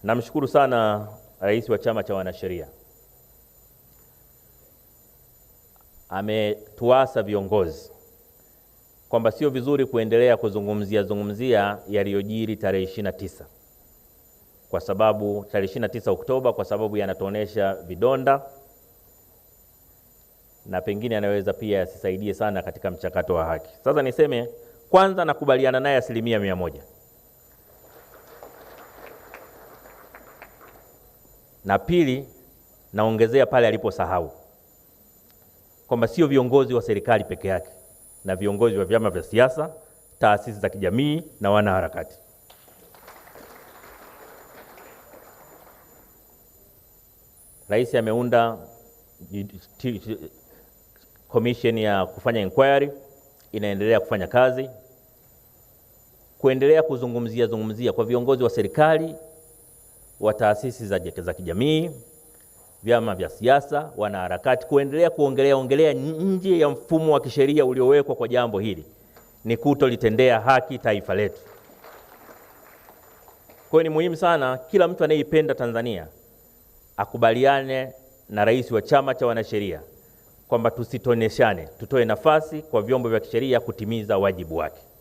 Namshukuru sana Rais wa Chama cha Wanasheria. Ametuasa viongozi kwamba sio vizuri kuendelea kuzungumzia yaliyojiri tarehe 29, kwa sababu tarehe 29 Oktoba, kwa sababu yanatuonesha vidonda na pengine anaweza pia yasisaidie sana katika mchakato wa haki. Sasa niseme kwanza, nakubaliana naye 100%. Na pili, naongezea pale aliposahau kwamba sio viongozi wa serikali peke yake, na viongozi wa vyama vya siasa, taasisi za kijamii na wanaharakati. Rais ameunda commission ya kufanya inquiry, inaendelea kufanya kazi, kuendelea kuzungumzia kwa viongozi wa serikali, wa taasisi za kijamii, vyama vya siasa, wanaharakati, kuendelea kuongelea nje ya mfumo wa kisheria uliowekwa kwa jambo hili, ni kutolitendea haki taifa letu. Kwa hiyo ni muhimu sana kila mtu anayeipenda Tanzania akubaliane na rais wa Chama cha Wanasheria kwamba tusitoneshane, tutoe nafasi kwa vyombo vya kisheria kutimiza wajibu wake.